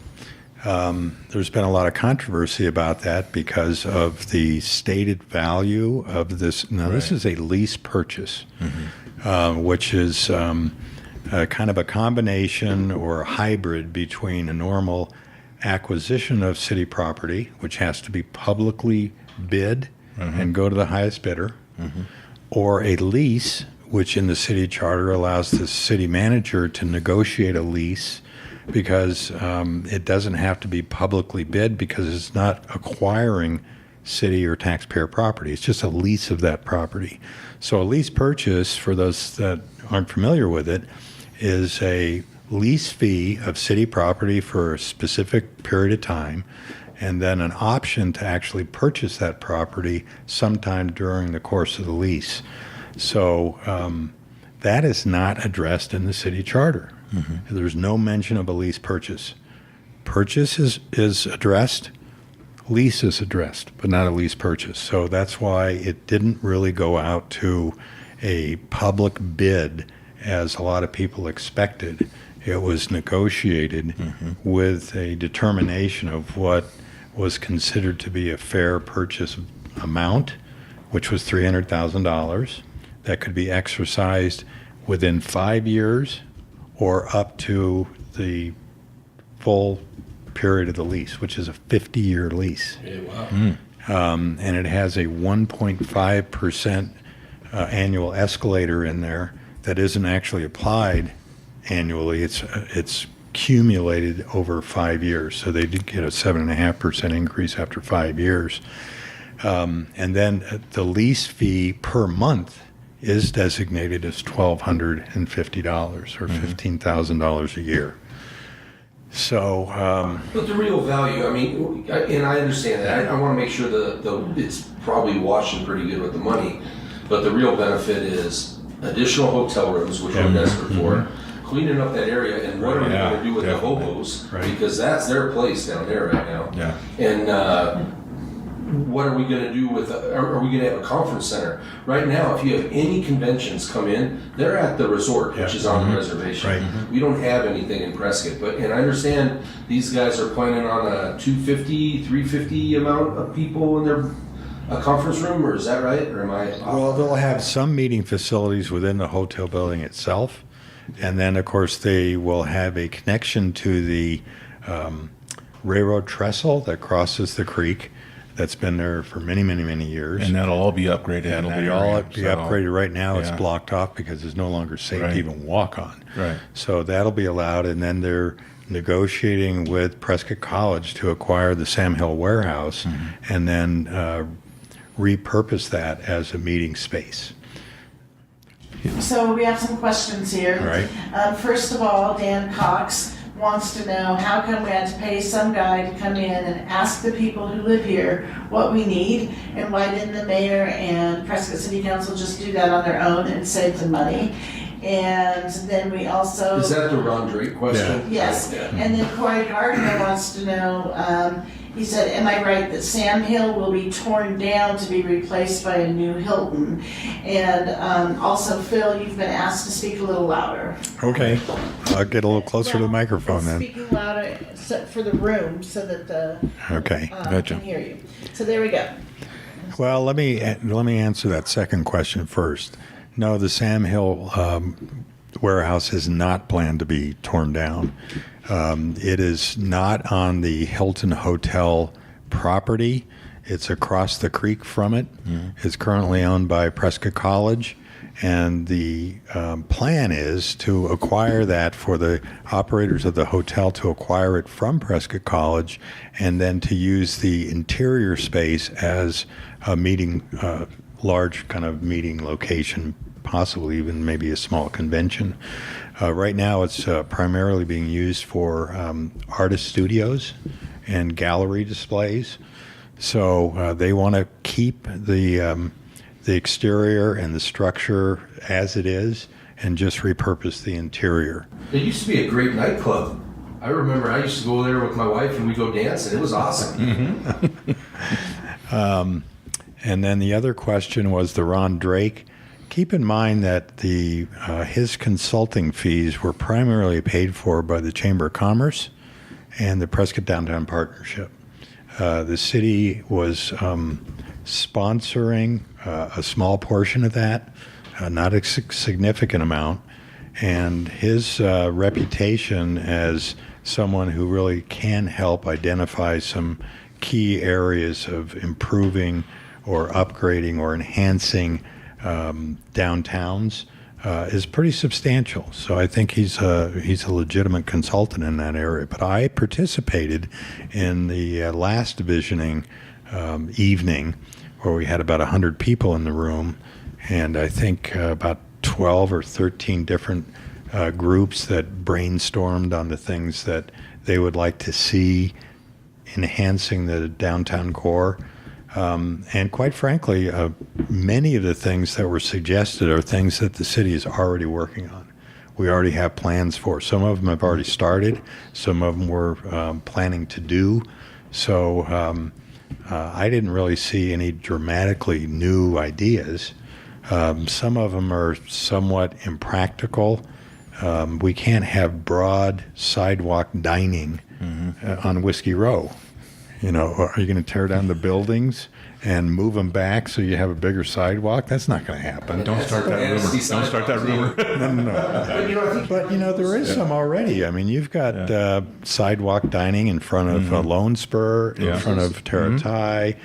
there's been a lot of controversy about that because of the stated value of this. Now, This is a lease purchase, which is kind of a combination or a hybrid between a normal acquisition of city property, which has to be publicly bid and go to the highest bidder, or a lease, which in the city charter allows the city manager to negotiate a lease because it doesn't have to be publicly bid because it's not acquiring city or taxpayer property. It's just a lease of that property. So a lease purchase, for those that aren't familiar with it, is a lease fee of city property for a specific period of time, and then an option to actually purchase that property sometime during the course of the lease. So that is not addressed in the city charter. There's no mention of a lease purchase. Purchase is addressed. Lease is addressed, but not a lease purchase. So that's why it didn't really go out to a public bid as a lot of people expected. It was negotiated with a determination of what was considered to be a fair purchase amount, which was $300,000, that could be exercised within 5 years or up to the full period of the lease, which is a 50-year lease. Wow. And it has a 1.5% annual escalator in there that isn't actually applied annually. It's accumulated over 5 years. So they did get a 7.5% increase after 5 years. And then the lease fee per month is designated as $1,250 or $15,000 a year. So, But the real value, I mean, and I understand that. I want to make sure it's probably washing pretty good with the money. But the real benefit is additional hotel rooms, which we're desperate for, cleaning up that area, and what are we going to do with the hobos? Right. Because that's their place down there right now. Yeah. And what are we going to do with? Are we going to have a conference center? Right now, if you have any conventions come in, they're at the resort, which is on the reservation. Right. We don't have anything in Prescott, and I understand these guys are planning on a 250, 350 amount of people in their a conference room, or is that right? Or am I? well, they'll have some meeting facilities within the hotel building itself. And then, of course, they will have a connection to the railroad trestle that crosses the creek. That's been there for many, many, many years. And that'll all be upgraded. That'll in that be all area, be so- upgraded. Right now, it's Yeah. blocked off because it's no longer safe Right. to even walk on. Right. So that'll be allowed. And then they're negotiating with Prescott College to acquire the Sam Hill warehouse and then repurpose that as a meeting space. So we have some questions here. Right. First of all, Dan Cox wants to know, how come we had to pay some guy to come in and ask the people who live here what we need, and why didn't the mayor and Prescott City Council just do that on their own and save the money? And then we also... Is that the Ron Drake question? Yes, Yeah. and then Corey Gardner wants to know, he said, am I right that Sam Hill will be torn down to be replaced by a new Hilton? And also, Phil, you've been asked to speak a little louder. Okay. I'll get a little closer to the Well, microphone then. Speaking louder for the room so that the Okay. Gotcha. can hear you. So there we go. Well, let me answer that second question first. No, the Sam Hill warehouse is not planned to be torn down. It is not on the Hilton Hotel property. It's across the creek from it. It's currently owned by Prescott College, and the plan is to acquire that for the operators of the hotel to acquire it from Prescott College, and then to use the interior space as a meeting, large kind of meeting location, possibly even maybe a small convention. Right now, it's primarily being used for artist studios and gallery displays. So they want to keep the exterior and the structure as it is, and just repurpose the interior. It used to be a great nightclub. I remember I used to go there with my wife and we'd go dance, and it was awesome. And then the other question was the Ron Drake. Keep in mind that his consulting fees were primarily paid for by the Chamber of Commerce and the Prescott Downtown Partnership. The city was sponsoring a small portion of that, not a significant amount, And his reputation as someone who really can help identify some key areas of improving or upgrading or enhancing downtowns is pretty substantial. So I think he's a legitimate consultant in that area. But I participated in the last visioning evening where we had about 100 people in the room, and I think about 12 or 13 different groups that brainstormed on the things that they would like to see enhancing the downtown core. And quite frankly, many of the things that were suggested are things that the city is already working on. We already have plans for. Some of them have already started. Some of them we're planning to do. So I didn't really see any dramatically new ideas. Some of them are somewhat impractical. We can't have broad sidewalk dining on Whiskey Row. You know, are you going to tear down the buildings and move them back so you have a bigger sidewalk? That's not going to happen. Don't start that rumor. Don't start that rumor. No. But, you know, there is some already. I mean, you've got sidewalk dining in front of Lone Spur, in front of Taratai,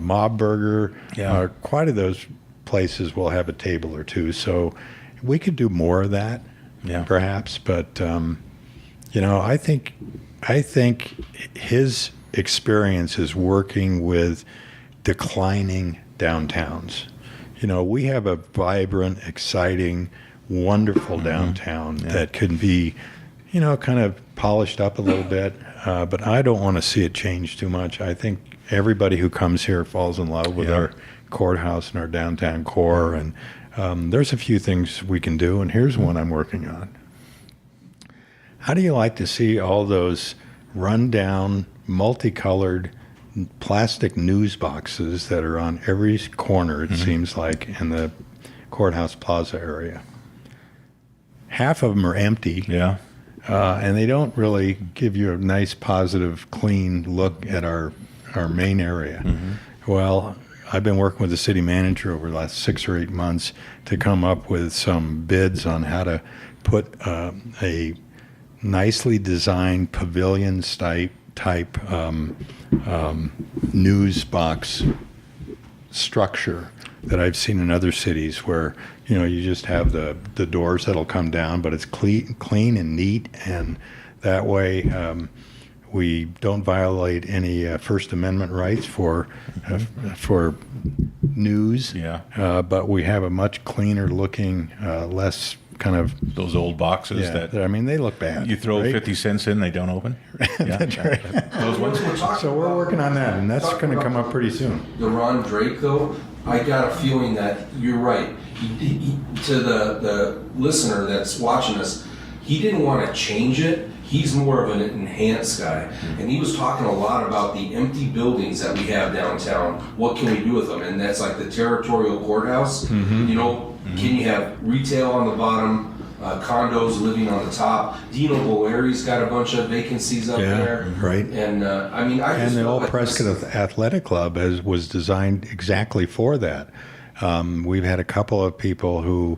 Mob Burger. Yeah. Quite of those places will have a table or two. So we could do more of that, perhaps. But, you know, I think his experience is working with declining downtowns. You know, we have a vibrant, exciting, wonderful downtown that can be, you know, kind of polished up a little bit, but I don't want to see it change too much. I think everybody who comes here falls in love with our courthouse and our downtown core, and there's a few things we can do, and here's one I'm working on. How do you like to see all those run-down, multicolored plastic news boxes that are on every corner, it seems like, in the courthouse plaza area? Half of them are empty. Yeah. And they don't really give you a nice, positive, clean look at our main area. Well, I've been working with the city manager over the last 6 or 8 months to come up with some bids on how to put a nicely designed pavilion type news box structure that I've seen in other cities, where, you know, you just have the doors that'll come down, but it's clean and neat, and that way we don't violate any First Amendment rights for news. But we have a much cleaner looking, less kind of those old boxes that I mean, they look bad. you throw right? 50 cents in, they don't open. That's right. Those ones. So we're working on that, and that's going to come up pretty soon. The Ron Drake, though, I got a feeling that you're right. He, to the listener that's watching us, he didn't want to change it. He's more of an enhanced guy. And he was talking a lot about the empty buildings that we have downtown. What can we do with them? And that's like the territorial courthouse. You know, can you have retail on the bottom, condos living on the top? Dino Boleri's got a bunch of vacancies up there. Right. And I mean, I just And the feel old like Prescott Athletic Club was designed exactly for that. We've had a couple of people who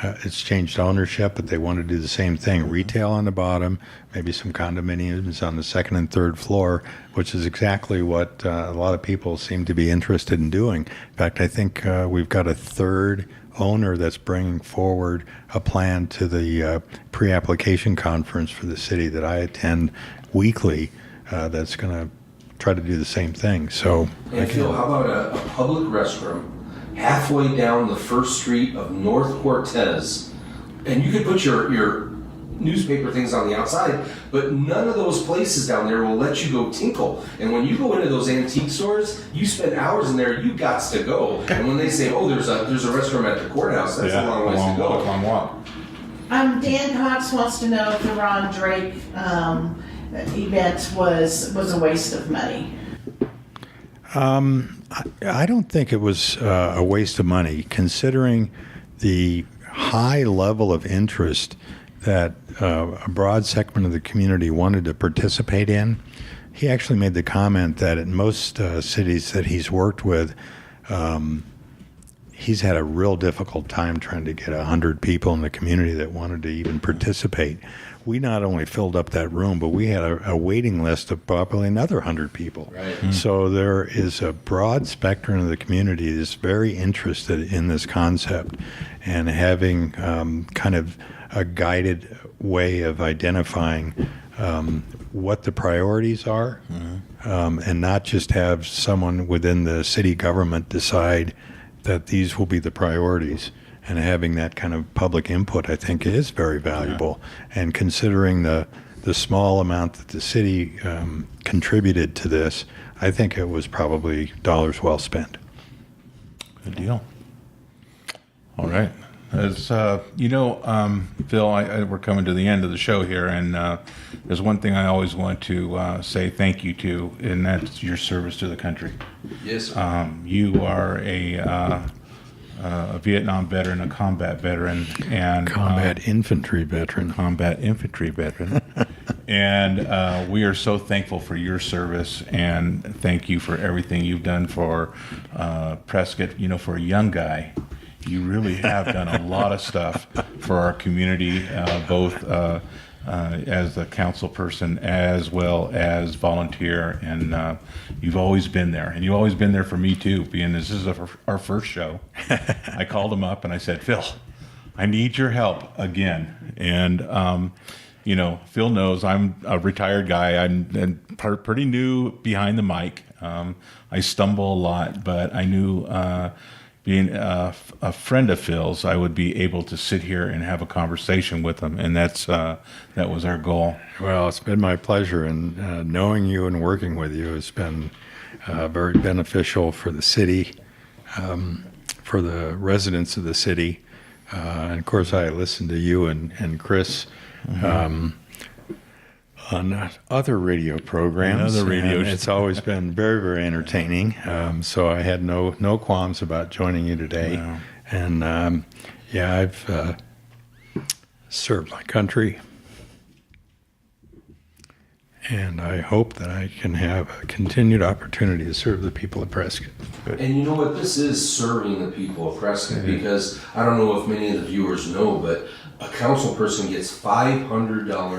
it's changed ownership, but they want to do the same thing. Retail on the bottom, maybe some condominiums on the second and third floor, which is exactly what a lot of people seem to be interested in doing. In fact, I think we've got a third owner that's bringing forward a plan to the pre-application conference for the city that I attend weekly that's going to try to do the same thing. So, And Phil, how about a public restroom halfway down the first street of North Cortez? And you could put your newspaper things on the outside, but none of those places down there will let you go tinkle. And when you go into those antique stores, you spend hours in there, you gots to go. And when they say, oh, there's a restroom at the courthouse, that's a long ways to go. Long walk. Dan Cox wants to know if the Ron Drake event was a waste of money. I don't think it was a waste of money, considering the high level of interest that a broad segment of the community wanted to participate in. He actually made the comment that in most cities that he's worked with, he's had a real difficult time trying to get 100 people in the community that wanted to even participate. We not only filled up that room, but we had a waiting list of probably another 100 people. Right. So there is a broad spectrum of the community that's very interested in this concept, and having kind of a guided way of identifying what the priorities are, and not just have someone within the city government decide that these will be the priorities. And having that kind of public input, I think, is very valuable. And considering the small amount that the city contributed to this, I think it was probably dollars well spent. Good deal. All right. As Phil, we're coming to the end of the show here, and there's one thing I always want to say thank you to, and that's your service to the country. Yes, sir. You are a Vietnam veteran, a combat veteran, and Combat infantry veteran. And we are so thankful for your service, and thank you for everything you've done for Prescott. For a young guy, you really have done a lot of stuff for our community, both as a council person as well as volunteer, and you've always been there, and you've always been there for me too, being this is our first show. I called him up and I said, Phil, I need your help again. And Phil knows I'm a retired guy. I'm pretty new behind the mic. I stumble a lot, but I knew being a friend of Phil's, I would be able to sit here and have a conversation with him, and that was our goal. Well, it's been my pleasure, and knowing you and working with you has been very beneficial for the city, for the residents of the city. And of course, I listened to you and Chris on other radio programs. And it's always been very, very entertaining. So I had no qualms about joining you today. Wow. And I've served my country. And I hope that I can have a continued opportunity to serve the people of Prescott. And you know what? This is serving the people of Prescott, because I don't know if many of the viewers know, but a council person gets $500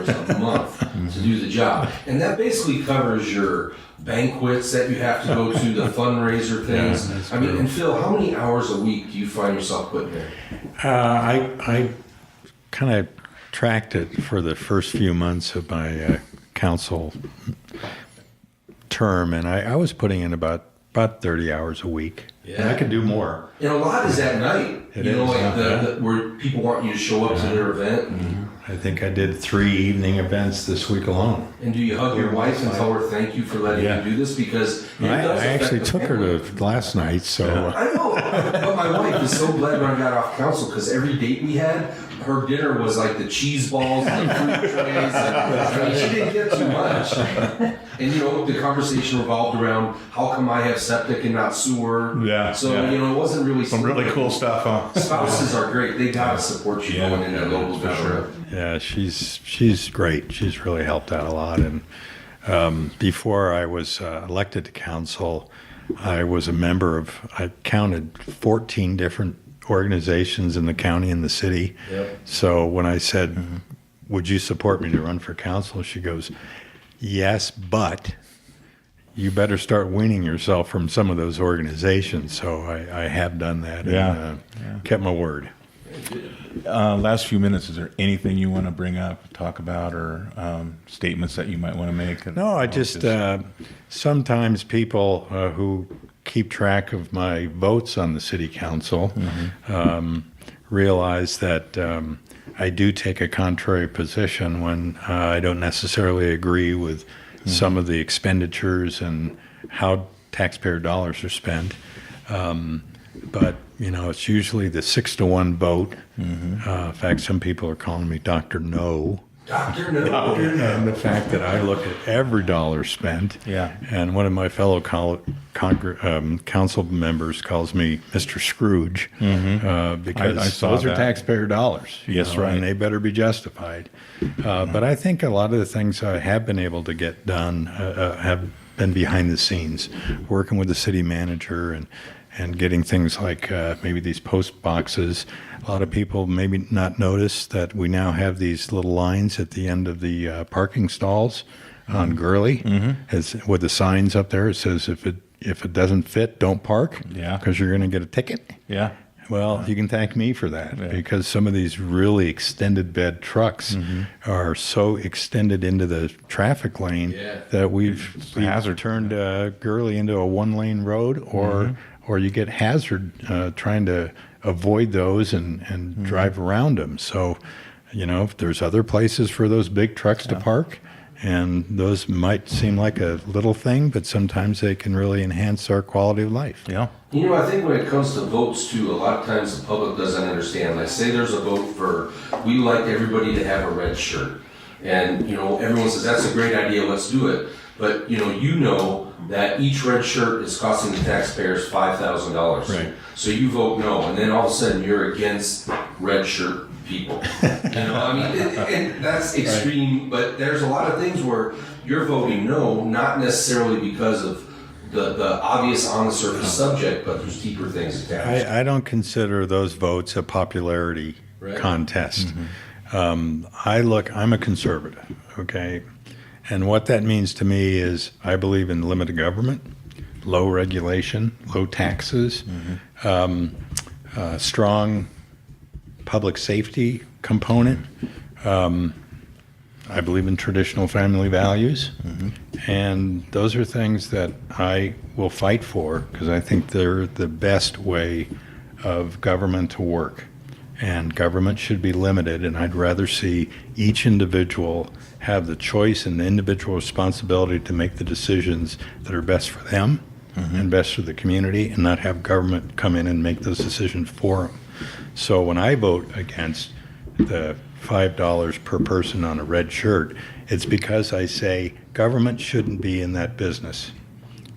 a month to do the job. And that basically covers your banquets that you have to go to, the fundraiser things. Yeah, and Phil, how many hours a week do you find yourself putting in? I kind of tracked it for the first few months of my council term, and I was putting in about 30 hours a week. Yeah. And I could do more. And a lot is at night. Where people want you to show up to their event. Mm-hmm. I think I did 3 evening events this week alone. And do you hug your wife and tell her thank you for letting you do this? Because I actually took her to last night, so... I know, but my wife is so glad when I got off council, because every date we had, her dinner was like the cheese balls and the fruit trays. And, she didn't get too much. And the conversation revolved around how come I have septic and not sewer. Yeah. So it wasn't really Some really cool stuff, huh? Spouses are great. They gotta support you going into local government. Yeah, she's great. She's really helped out a lot. And before I was elected to council, I was a member of, I counted 14 different organizations in the county and the city. Yep. So when I said, would you support me to run for council? She goes, yes, but you better start weaning yourself from some of those organizations. So I have done that and kept my word. Last few minutes, is there anything you want to bring up, talk about, or statements that you might want to make? No, I just sometimes people who keep track of my votes on the city council realize that I do take a contrary position when I don't necessarily agree with some of the expenditures and how taxpayer dollars are spent. But it's usually the 6-1 vote. In fact, some people are calling me Dr. No. Dr. No. And the fact that I look at every dollar spent. Yeah. And one of my fellow council members calls me Mr. Scrooge because I saw those are that. taxpayer dollars. Yes, right. And they better be justified. But I think a lot of the things I have been able to get done have been behind the scenes, working with the city manager and getting things like maybe these post boxes. A lot of people maybe not notice that we now have these little lines at the end of the parking stalls on Gurley, with the signs up there. It says if it doesn't fit, don't park, Yeah. because you're going to get a ticket. Yeah. Well, you can thank me for that, because some of these really extended bed trucks are so extended into the traffic lane that we've hazard. turned Gurley into a one-lane road, or you get hazard trying to avoid those and drive around them. So, if there's other places for those big trucks to park, and those might seem like a little thing, but sometimes they can really enhance our quality of life. Yeah. I think when it comes to votes too, a lot of times the public doesn't understand. Like, say there's a vote for, we like everybody to have a red shirt. And, everyone says, that's a great idea, let's do it. But, that each red shirt is costing the taxpayers $5,000. Right. So you vote no, and then all of a sudden you're against red shirt people. And that's extreme, but there's a lot of things where you're voting no, not necessarily because of the obvious on the surface subject, but there's deeper things attached. I don't consider those votes a popularity contest. I'm a conservative, okay? And what that means to me is I believe in limited government, low regulation, low taxes, strong public safety component. I believe in traditional family values. And those are things that I will fight for, because I think they're the best way of government to work. And government should be limited, and I'd rather see each individual have the choice and the individual responsibility to make the decisions that are best for them and best for the community, and not have government come in and make those decisions for them. So when I vote against the $5 per person on a red shirt, it's because I say government shouldn't be in that business.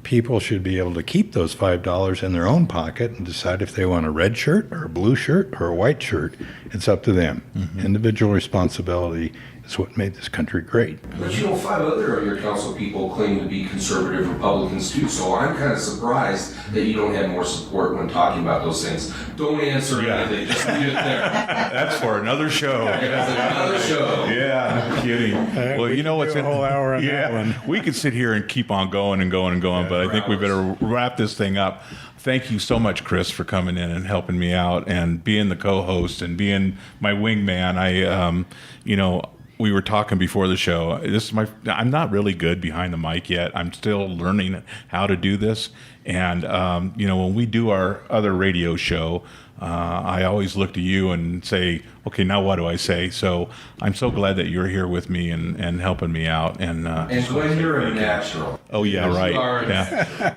People should be able to keep those $5 in their own pocket and decide if they want a red shirt or a blue shirt or a white shirt. It's up to them. Individual responsibility is what made this country great. But 5 other of your council people claim to be conservative Republicans too, so I'm kind of surprised that you don't have more support when talking about those things. Don't answer anything, just leave it there. That's for another show. That's another show. Yeah, no kidding. Well, you know what's a whole hour on that one. We could sit here and keep on going and going and going, but I think we better wrap this thing up. Thank you so much, Chris, for coming in and helping me out and being the co-host and being my wingman. We were talking before the show. I'm not really good behind the mic yet. I'm still learning how to do this. And, when we do our other radio show, I always look to you and say, okay, now what do I say? So I'm so glad that you're here with me and helping me out. And when you're a natural. Oh, yeah, right.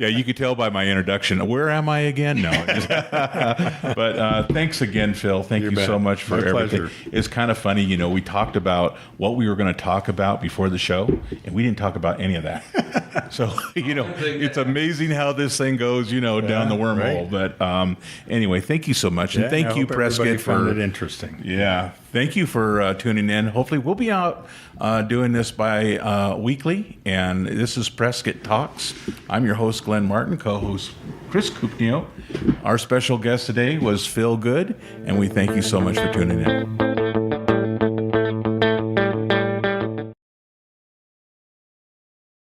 Yeah, you could tell by my introduction. Where am I again? No. But thanks again, Phil. Thank you so much for everything. Pleasure. It's kind of funny, we talked about what we were going to talk about before the show, and we didn't talk about any of that. So, it's amazing how this thing goes, down the wormhole. Right. But anyway, thank you so much. And thank you, Prescott, found it interesting. Yeah. Thank you for tuning in. Hopefully we'll be out doing this by weekly. And this is Prescott Talks. I'm your host, Glenn Martin, co-host Chris Kuknyo. Our special guest today was Phil Goode, and we thank you so much for tuning in.